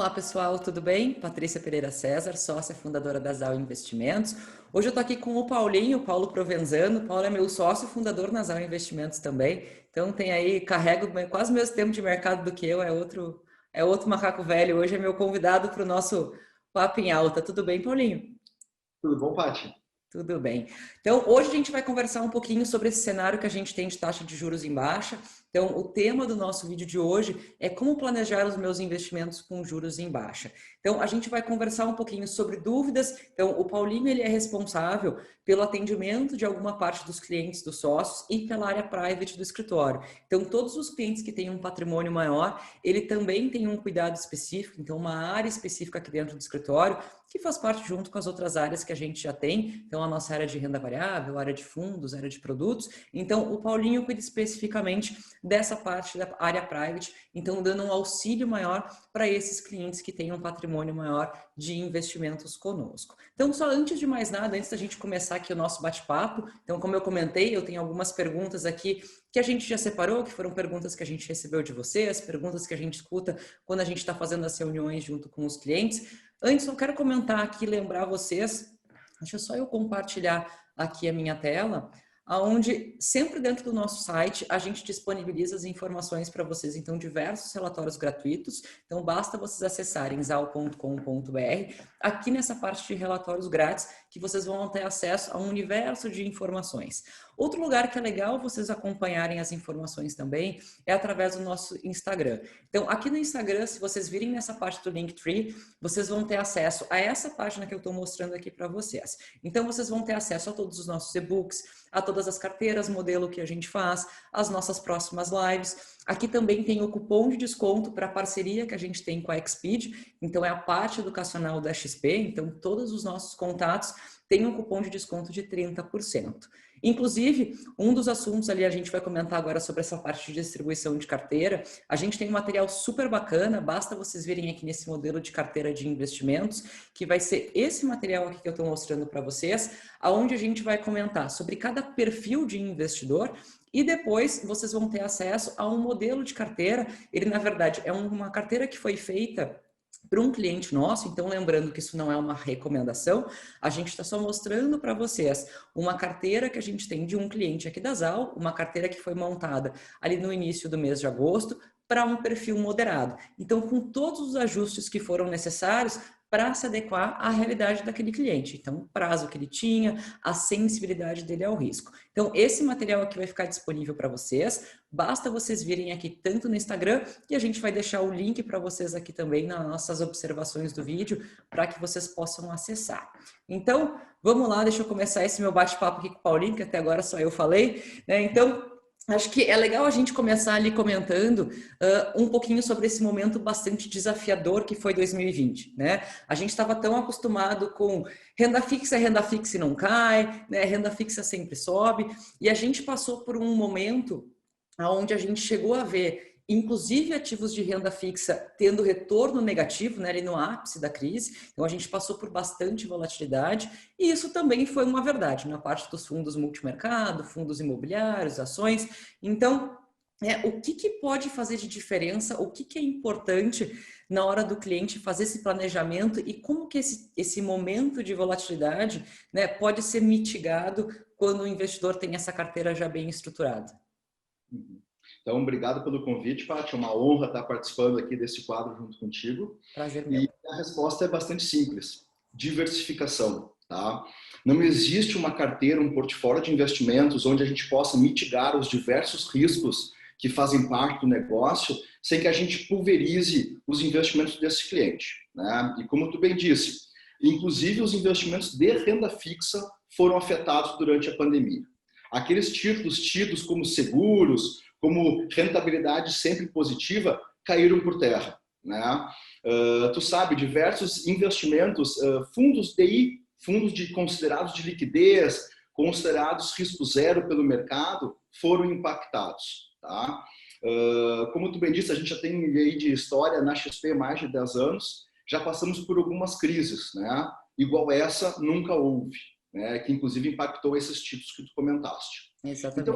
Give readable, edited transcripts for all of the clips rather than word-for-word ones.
Olá pessoal, tudo bem? Patrícia Pereira César, sócia fundadora da Zau Investimentos. Hoje eu estou aqui com o Paulinho, Paulo Provenzano. O Paulo é meu sócio fundador na Zau Investimentos também. Então tem aí, carrega quase o mesmo tempo de mercado do que eu, é outro macaco velho. Hoje é meu convidado para o nosso Papo em Alta. Tudo bem, Paulinho? Tudo bom, Paty? Tudo bem. Então, hoje a gente vai conversar um pouquinho sobre esse cenário que a gente tem de taxa de juros em baixa. Então, o tema do nosso vídeo de hoje é como planejar os meus investimentos com juros em baixa. Então, a gente vai conversar um pouquinho sobre dúvidas. Então, o Paulinho, ele é responsável pelo atendimento de alguma parte dos clientes dos sócios e pela área private do escritório. Então, todos os clientes que têm um patrimônio maior, ele também tem um cuidado específico, então uma área específica aqui dentro do escritório, que faz parte junto com as outras áreas que a gente já tem. Então, a nossa área de renda variável, área de fundos, área de produtos. Então, o Paulinho cuida especificamente dessa parte da área private, então dando um auxílio maior para esses clientes que têm um patrimônio maior de investimentos conosco. Então, só antes de mais nada, antes da gente começar aqui o nosso bate-papo, então, como eu comentei, eu tenho algumas perguntas aqui que a gente já separou, que foram perguntas que a gente recebeu de vocês, perguntas que a gente escuta quando a gente está fazendo as reuniões junto com os clientes. Antes, eu quero comentar aqui, lembrar vocês, deixa só eu compartilhar aqui a minha tela, onde sempre dentro do nosso site a gente disponibiliza as informações para vocês, então diversos relatórios gratuitos, então basta vocês acessarem zau.com.br, aqui nessa parte de relatórios grátis, que vocês vão ter acesso a um universo de informações. Outro lugar que é legal vocês acompanharem as informações também é através do nosso Instagram. Então aqui no Instagram, se vocês virem nessa parte do Linktree, vocês vão ter acesso a essa página que eu estou mostrando aqui para vocês. Então vocês vão ter acesso a todos os nossos e-books, a todas as carteiras, modelo que a gente faz, as nossas próximas lives. Aqui também tem o cupom de desconto para a parceria que a gente tem com a Xpeed, então é a parte educacional da XP, então todos os nossos contatos têm um cupom de desconto de 30%. Inclusive, um dos assuntos ali, a gente vai comentar agora sobre essa parte de distribuição de carteira. A gente tem um material super bacana, basta vocês virem aqui nesse modelo de carteira de investimentos, que vai ser esse material aqui que eu estou mostrando para vocês, aonde a gente vai comentar sobre cada perfil de investidor e depois vocês vão ter acesso a um modelo de carteira. Ele, na verdade, é uma carteira que foi feita para um cliente nosso, então lembrando que isso não é uma recomendação, a gente está só mostrando para vocês uma carteira que a gente tem de um cliente aqui da Zau, uma carteira que foi montada ali no início do mês de agosto, para um perfil moderado. Então, com todos os ajustes que foram necessários para se adequar à realidade daquele cliente. Então, o prazo que ele tinha, a sensibilidade dele ao risco. Então, esse material aqui vai ficar disponível para vocês. Basta vocês virem aqui tanto no Instagram, e a gente vai deixar o link para vocês aqui também nas nossas observações do vídeo, para que vocês possam acessar. Então, vamos lá, deixa eu começar esse meu bate-papo aqui com o Paulinho, que até agora só eu falei, né? Então, acho que é legal a gente começar ali comentando um pouquinho sobre esse momento bastante desafiador que foi 2020, né? A gente estava tão acostumado com renda fixa e não cai, né? Renda fixa sempre sobe, e a gente passou por um momento onde a gente chegou a ver inclusive ativos de renda fixa tendo retorno negativo, né, ali no ápice da crise. Então a gente passou por bastante volatilidade e isso também foi uma verdade na parte dos fundos multimercado, fundos imobiliários, ações. Então, o que pode fazer de diferença, o que é importante na hora do cliente fazer esse planejamento e como que esse momento de volatilidade, né, pode ser mitigado quando o investidor tem essa carteira já bem estruturada? Então, obrigado pelo convite, Paty. É uma honra estar participando aqui desse quadro junto contigo. Prazer meu. E a resposta é bastante simples: diversificação. Tá? Não existe uma carteira, um portfólio de investimentos onde a gente possa mitigar os diversos riscos que fazem parte do negócio sem que a gente pulverize os investimentos desse cliente. Né? E como tu bem disse, inclusive os investimentos de renda fixa foram afetados durante a pandemia. Aqueles títulos tidos como seguros, como rentabilidade sempre positiva, caíram por terra. Né? Tu sabe, diversos investimentos, fundos DI, fundos considerados de liquidez, considerados risco zero pelo mercado, foram impactados. Tá? Como tu bem disse, a gente já tem aí de história na XP mais de 10 anos, já passamos por algumas crises, né? Igual essa nunca houve, né? Que inclusive impactou esses títulos que tu comentaste. Então Exatamente.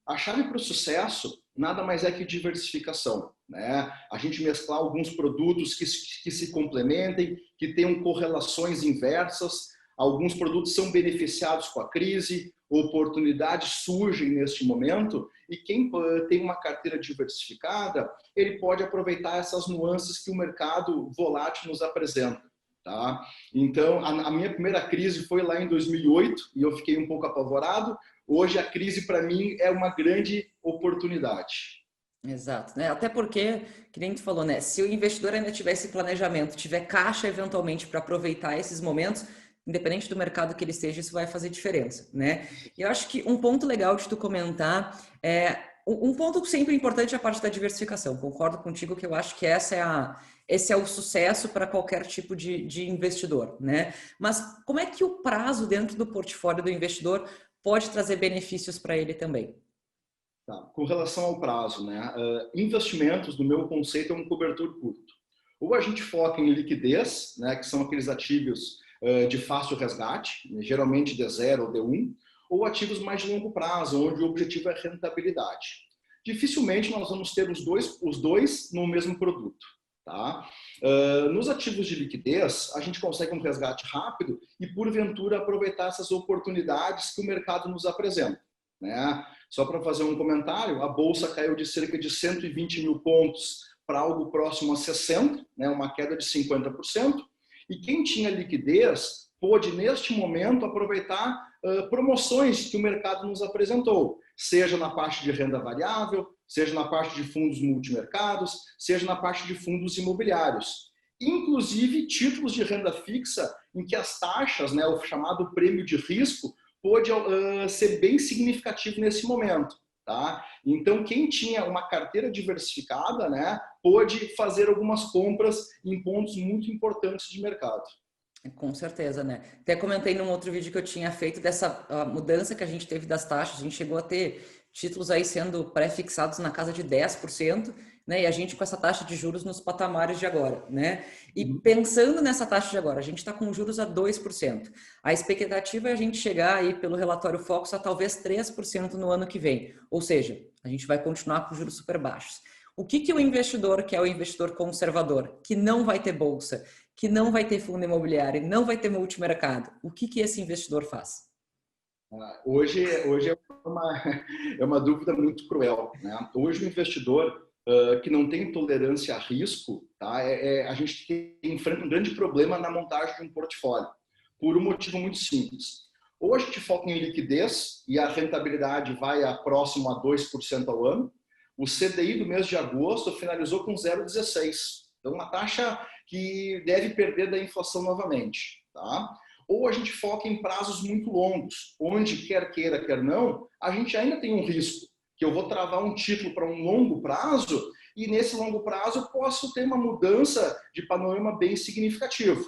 a chave para o sucesso nada mais é que diversificação, né? A gente mesclar alguns produtos que se complementem, que tenham correlações inversas. Alguns produtos são beneficiados com a crise, oportunidades surgem neste momento, e quem tem uma carteira diversificada, ele pode aproveitar essas nuances que o mercado volátil nos apresenta. Tá? Então, a minha primeira crise foi lá em 2008 e eu fiquei um pouco apavorado. Hoje a crise para mim é uma grande oportunidade. Exato, né? Até porque, que nem tu falou, né? Se o investidor ainda tiver esse planejamento, tiver caixa eventualmente para aproveitar esses momentos, independente do mercado que ele esteja, isso vai fazer diferença, né? E eu acho que um ponto legal de tu comentar é um ponto sempre importante é a parte da diversificação. Concordo contigo que eu acho que esse é o sucesso para qualquer tipo de investidor, né? Mas como é que o prazo dentro do portfólio do investidor pode trazer benefícios para ele também? Tá. Com relação ao prazo, né? Investimentos, no meu conceito, é um cobertor curto. Ou a gente foca em liquidez, né? Que são aqueles ativos de fácil resgate, geralmente D0 ou D1, ou ativos mais de longo prazo, onde o objetivo é rentabilidade. Dificilmente nós vamos ter os dois no mesmo produto. Tá? Nos ativos de liquidez, a gente consegue um resgate rápido e, porventura, aproveitar essas oportunidades que o mercado nos apresenta. Né? Só para fazer um comentário, a Bolsa caiu de cerca de 120 mil pontos para algo próximo a 60, né? Uma queda de 50%. E quem tinha liquidez pôde, neste momento, aproveitar promoções que o mercado nos apresentou, seja na parte de renda variável, seja na parte de fundos multimercados, seja na parte de fundos imobiliários. Inclusive, títulos de renda fixa em que as taxas, né, o chamado prêmio de risco, pôde ser bem significativo nesse momento. Tá? Então, quem tinha uma carteira diversificada, né, pôde fazer algumas compras em pontos muito importantes de mercado. Com certeza, né? Até comentei num outro vídeo que eu tinha feito dessa mudança que a gente teve das taxas. A gente chegou a ter títulos aí sendo pré-fixados na casa de 10%, né? E a gente com essa taxa de juros nos patamares de agora, né? E pensando nessa taxa de agora, a gente está com juros a 2%. A expectativa é a gente chegar aí pelo relatório Focus a talvez 3% no ano que vem. Ou seja, a gente vai continuar com juros super baixos. O que o investidor, que é o investidor conservador, que não vai ter bolsa, que não vai ter fundo imobiliário, não vai ter multimercado, o que esse investidor faz? Hoje é uma dúvida muito cruel. Né? Hoje o investidor que não tem tolerância a risco, tá? A gente enfrenta um grande problema na montagem de um portfólio, por um motivo muito simples. Ou a gente foca em liquidez e a rentabilidade vai a próximo a 2% ao ano. O CDI do mês de agosto finalizou com 0,16. Então, uma taxa que deve perder da inflação novamente. Tá? Ou a gente foca em prazos muito longos, onde quer queira, quer não, a gente ainda tem um risco, que eu vou travar um título para um longo prazo e nesse longo prazo eu posso ter uma mudança de panorama bem significativo.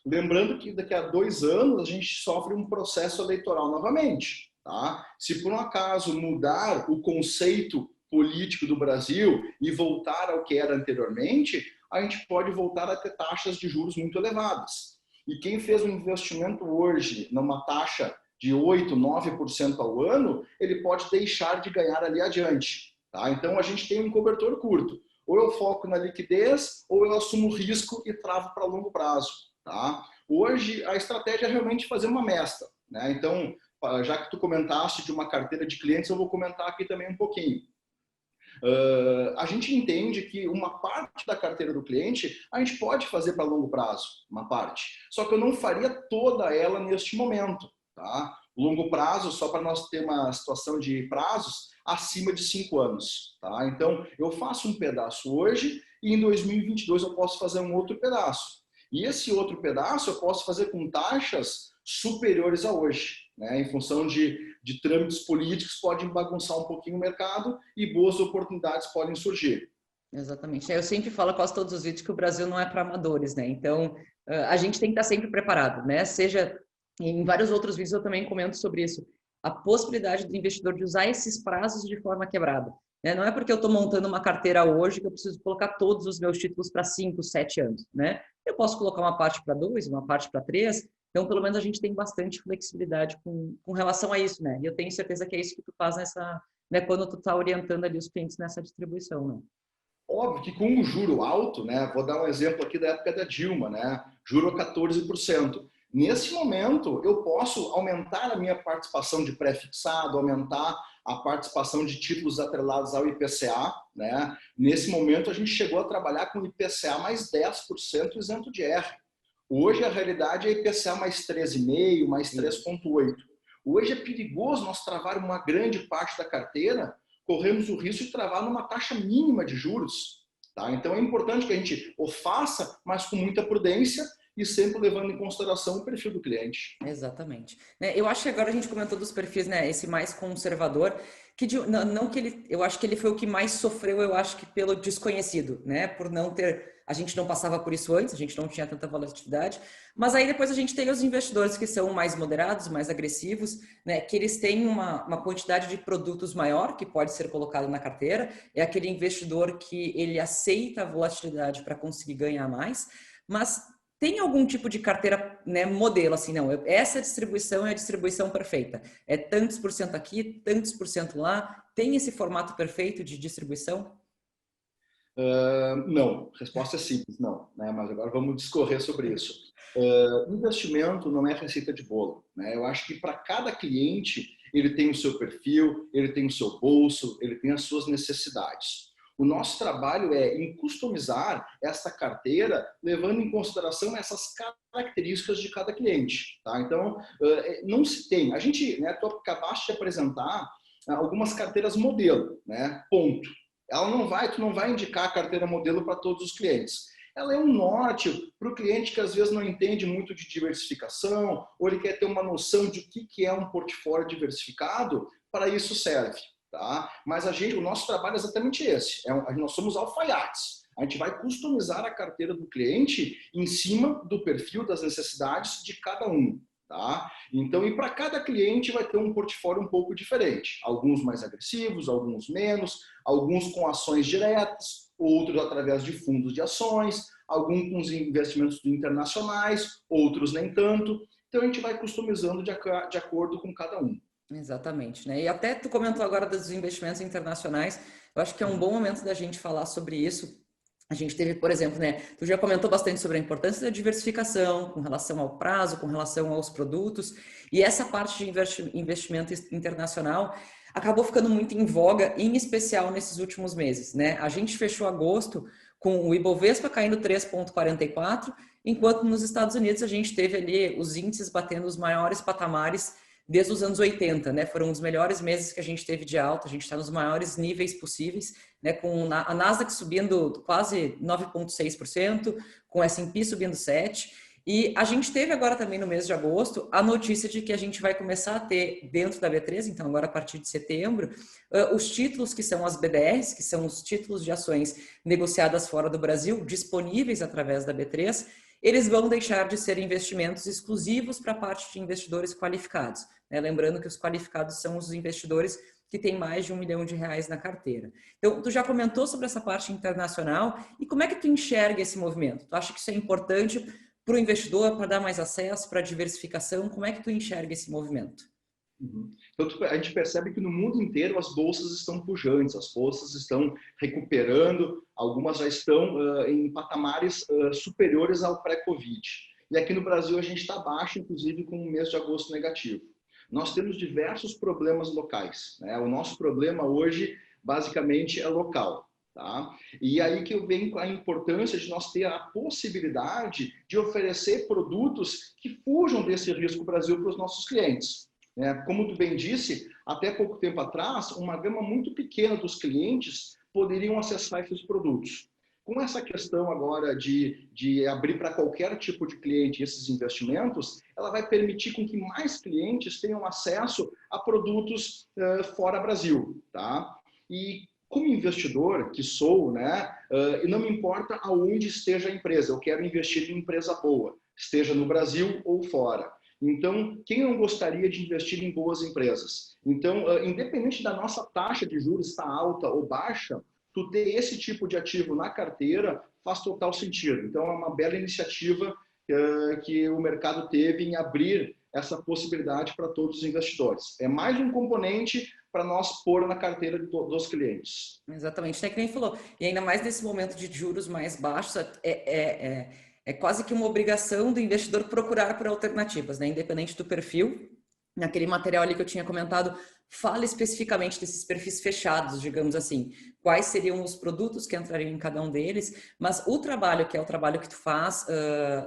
Lembrando que daqui a 2 anos a gente sofre um processo eleitoral novamente. Tá? Se por um acaso mudar o conceito político do Brasil e voltar ao que era anteriormente, a gente pode voltar a ter taxas de juros muito elevadas. E quem fez um investimento hoje numa taxa de 8%, 9% ao ano, ele pode deixar de ganhar ali adiante. Tá? Então, a gente tem um cobertor curto. Ou eu foco na liquidez, ou eu assumo risco e travo para longo prazo. Tá? Hoje, a estratégia é realmente fazer uma mescla. Né? Então, já que tu comentaste de uma carteira de clientes, eu vou comentar aqui também um pouquinho. A gente entende que uma parte da carteira do cliente a gente pode fazer para longo prazo, uma parte. Só que eu não faria toda ela neste momento. Tá? Longo prazo, só para nós ter uma situação de prazos acima de 5 anos. Tá? Então, eu faço um pedaço hoje e em 2022 eu posso fazer um outro pedaço. E esse outro pedaço eu posso fazer com taxas superiores a hoje, né? Em função de trâmites políticos podem bagunçar um pouquinho o mercado e boas oportunidades podem surgir. Exatamente. Eu sempre falo quase todos os vídeos que o Brasil não é para amadores, né? Então, a gente tem que estar sempre preparado, né? Seja em vários outros vídeos eu também comento sobre isso. A possibilidade do investidor de usar esses prazos de forma quebrada. Né? Não é porque eu estou montando uma carteira hoje que eu preciso colocar todos os meus títulos para 5, 7 anos, né? Eu posso colocar uma parte para 2, uma parte para 3. Então, pelo menos a gente tem bastante flexibilidade com relação a isso, né? E eu tenho certeza que é isso que tu faz né, quando tu está orientando ali os clientes nessa distribuição, né? Óbvio que com o juro alto, né? Vou dar um exemplo aqui da época da Dilma, né? Juro a 14%. Nesse momento, eu posso aumentar a minha participação de pré-fixado, aumentar a participação de títulos atrelados ao IPCA, né? Nesse momento, a gente chegou a trabalhar com IPCA mais 10% isento de R. Hoje, a realidade é IPCA mais 13,5%, mais 3,8%. Hoje é perigoso nós travar uma grande parte da carteira, corremos o risco de travar numa taxa mínima de juros. Tá? Então é importante que a gente o faça, mas com muita prudência e sempre levando em consideração o perfil do cliente. Exatamente. Eu acho que agora a gente comentou dos perfis, né? Esse mais conservador, não que ele, eu acho que ele foi o que mais sofreu, eu acho que pelo desconhecido, né? Por não ter, a gente não passava por isso antes, a gente não tinha tanta volatilidade, mas aí depois a gente tem os investidores que são mais moderados, mais agressivos, né? Que eles têm uma quantidade de produtos maior que pode ser colocado na carteira, é aquele investidor que ele aceita a volatilidade para conseguir ganhar mais, mas tem algum tipo de carteira, né, modelo, assim, não, essa distribuição é a distribuição perfeita. É tantos por cento aqui, tantos por cento lá. Tem esse formato perfeito de distribuição? Não, resposta é simples, não. Né? Mas agora vamos discorrer sobre isso. Investimento não é receita de bolo. Né? Eu acho que para cada cliente, ele tem o seu perfil, ele tem o seu bolso, ele tem as suas necessidades. O nosso trabalho é em customizar essa carteira, levando em consideração essas características de cada cliente. Tá? Então, não se tem. A gente, né, tu acabaste de apresentar algumas carteiras modelo, né? Ponto. Tu não vai indicar a carteira modelo para todos os clientes. Ela é um norte para o cliente que às vezes não entende muito de diversificação, ou ele quer ter uma noção de o que é um portfólio diversificado, para isso serve. Tá? Mas o nosso trabalho é exatamente esse. Nós somos alfaiates. A gente vai customizar a carteira do cliente em cima do perfil, das necessidades de cada um. Tá? Então, e para cada cliente vai ter um portfólio um pouco diferente. Alguns mais agressivos, alguns menos, alguns com ações diretas, outros através de fundos de ações, alguns com os investimentos internacionais, outros nem tanto. Então, a gente vai customizando de acordo com cada um. Exatamente, né? E até tu comentou agora dos investimentos internacionais, eu acho que é um bom momento da gente falar sobre isso. A gente teve, por exemplo, né? Tu já comentou bastante sobre a importância da diversificação com relação ao prazo, com relação aos produtos, e essa parte de investimento internacional acabou ficando muito em voga, em especial nesses últimos meses, né? A gente fechou agosto com o Ibovespa caindo 3,44, enquanto nos Estados Unidos a gente teve ali os índices batendo os maiores patamares desde os anos 80, né? Foram os melhores meses que a gente teve de alta, a gente está nos maiores níveis possíveis, né? Com a Nasdaq subindo quase 9,6%, com o S&P subindo 7%, e a gente teve agora também no mês de agosto a notícia de que a gente vai começar a ter dentro da B3, então agora a partir de setembro, os títulos que são as BDRs, que são os títulos de ações negociadas fora do Brasil, disponíveis através da B3, eles vão deixar de ser investimentos exclusivos para a parte de investidores qualificados. Né? Lembrando que os qualificados são os investidores que têm mais de R$1 milhão na carteira. Então, tu já comentou sobre essa parte internacional e como é que tu enxerga esse movimento? Tu acha que isso é importante para o investidor, para dar mais acesso, para a diversificação? Como é que tu enxerga esse movimento? Então, a gente percebe que no mundo inteiro as bolsas estão pujantes, as bolsas estão recuperando, algumas já estão em patamares superiores ao pré-Covid. E aqui no Brasil a gente está abaixo, inclusive com o mês de agosto negativo. Nós temos diversos problemas locais. Né? O nosso problema hoje, basicamente, é local. Tá? E aí que vem a importância de nós ter a possibilidade de oferecer produtos que fujam desse risco Brasil para os nossos clientes. Como tu bem disse, até pouco tempo atrás, uma gama muito pequena dos clientes poderiam acessar esses produtos. Com essa questão agora de abrir para qualquer tipo de cliente esses investimentos, ela vai permitir com que mais clientes tenham acesso a produtos fora Brasil. Tá? E como investidor que sou, né, não me importa aonde esteja a empresa, eu quero investir em empresa boa, esteja no Brasil ou fora. Então, quem não gostaria de investir em boas empresas? Então, independente da nossa taxa de juros estar alta ou baixa, tu ter esse tipo de ativo na carteira faz total sentido. Então, é uma bela iniciativa que o mercado teve em abrir essa possibilidade para todos os investidores. É mais um componente para nós pôr na carteira dos clientes. Exatamente, é que nem falou. E ainda mais nesse momento de juros mais baixos, é quase que uma obrigação do investidor procurar por alternativas, né? Independente do perfil. Naquele material ali que eu tinha comentado, fala especificamente desses perfis fechados, digamos assim. Quais seriam os produtos que entrariam em cada um deles, mas o trabalho, que é o trabalho que tu faz,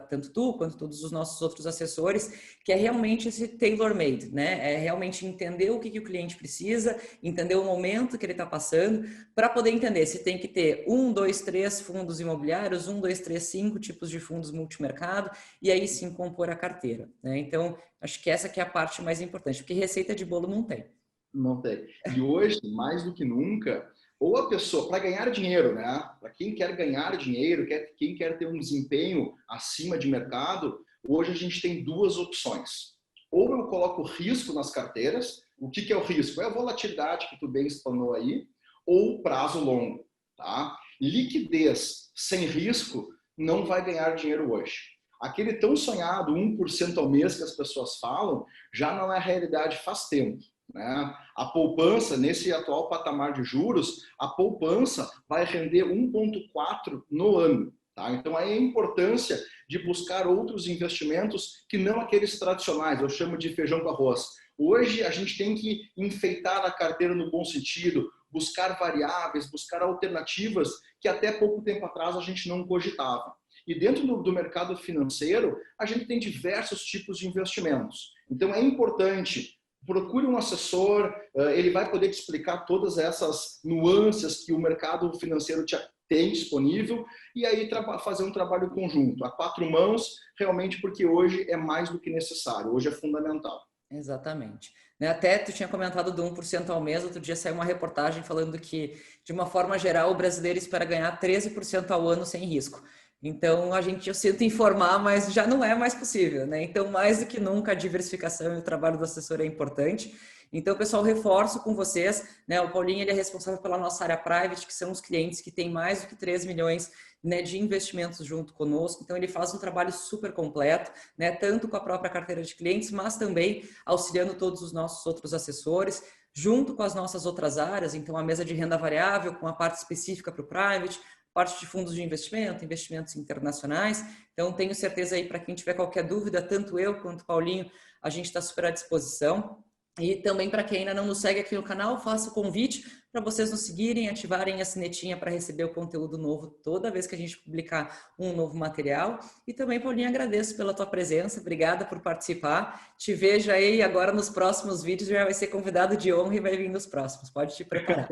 tanto tu quanto todos os nossos outros assessores, que é realmente esse tailor-made, né? É realmente entender o que o cliente precisa, entender o momento que ele está passando, para poder entender se tem que ter 1, 2, 3 fundos imobiliários, 1, 2, 3, 5 tipos de fundos multimercado, e aí sim compor a carteira, né? Então, acho que essa que é a parte mais importante, porque receita de bolo não tem. Não tem. E hoje, mais do que nunca, ou a pessoa, para ganhar dinheiro, né? Para quem quer ganhar dinheiro, quem quer ter um desempenho acima de mercado, hoje a gente tem duas opções. Ou eu coloco risco nas carteiras, o que é o risco? É a volatilidade que tu bem explanou aí, ou prazo longo, tá? Liquidez sem risco não vai ganhar dinheiro hoje. Aquele tão sonhado 1% ao mês que as pessoas falam, já não é realidade faz tempo. Né? A poupança, nesse atual patamar de juros, a poupança vai render 1,4 no ano. Tá? Então, aí a importância de buscar outros investimentos que não aqueles tradicionais, eu chamo de feijão com arroz. Hoje, a gente tem que enfeitar a carteira no bom sentido, buscar variáveis, buscar alternativas que até pouco tempo atrás a gente não cogitava. E dentro do mercado financeiro, a gente tem diversos tipos de investimentos. Então, é importante procure um assessor, ele vai poder te explicar todas essas nuances que o mercado financeiro tem disponível e aí fazer um trabalho conjunto, a quatro mãos, realmente porque hoje é mais do que necessário, hoje é fundamental. Exatamente. Até tu tinha comentado do 1% ao mês, outro dia saiu uma reportagem falando que, de uma forma geral, o brasileiro espera ganhar 13% ao ano sem risco. Então, eu sinto informar, mas já não é mais possível, né? Então, mais do que nunca, a diversificação e o trabalho do assessor é importante. Então, pessoal, reforço com vocês, né? O Paulinho, ele é responsável pela nossa área private, que são os clientes que têm mais do que 3 milhões, né, de investimentos junto conosco. Então, ele faz um trabalho super completo, né? Tanto com a própria carteira de clientes, mas também auxiliando todos os nossos outros assessores, junto com as nossas outras áreas. Então, a mesa de renda variável, com a parte específica para o private, parte de fundos de investimento, investimentos internacionais. Então, tenho certeza aí, para quem tiver qualquer dúvida, tanto eu quanto o Paulinho, a gente está super à disposição. E também, para quem ainda não nos segue aqui no canal, faço o convite para vocês nos seguirem, ativarem a sinetinha para receber o conteúdo novo toda vez que a gente publicar um novo material. E também, Paulinho, agradeço pela tua presença, obrigada por participar. Te vejo aí agora nos próximos vídeos, já vai ser convidado de honra e vai vir nos próximos. Pode te preparar.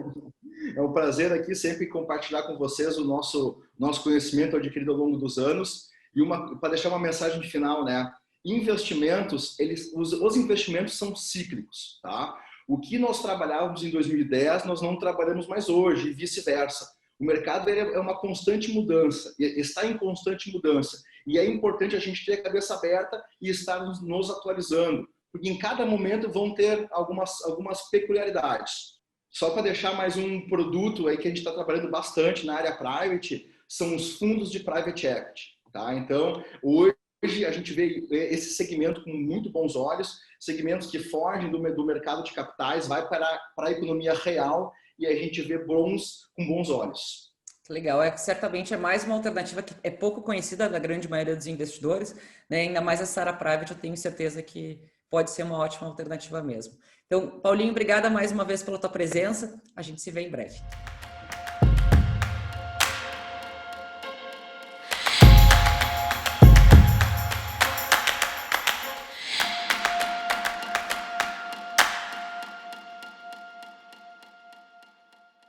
É um prazer aqui sempre compartilhar com vocês o nosso conhecimento adquirido ao longo dos anos. E para deixar uma mensagem de final, né? Investimentos, os investimentos são cíclicos, tá? O que nós trabalhávamos em 2010, nós não trabalhamos mais hoje e vice-versa. O mercado é uma constante mudança, está em constante mudança. E é importante a gente ter a cabeça aberta e estar nos atualizando, porque em cada momento vão ter algumas peculiaridades. Só para deixar mais um produto aí que a gente está trabalhando bastante na área private, são os fundos de private equity, tá? Então, hoje a gente vê esse segmento com muito bons olhos, segmentos que fogem do mercado de capitais, vai para a economia real e a gente vê bons com bons olhos. Legal, certamente é mais uma alternativa que é pouco conhecida da grande maioria dos investidores, né? Ainda mais essa área private, eu tenho certeza que pode ser uma ótima alternativa mesmo. Então, Paulinho, obrigada mais uma vez pela tua presença, a gente se vê em breve.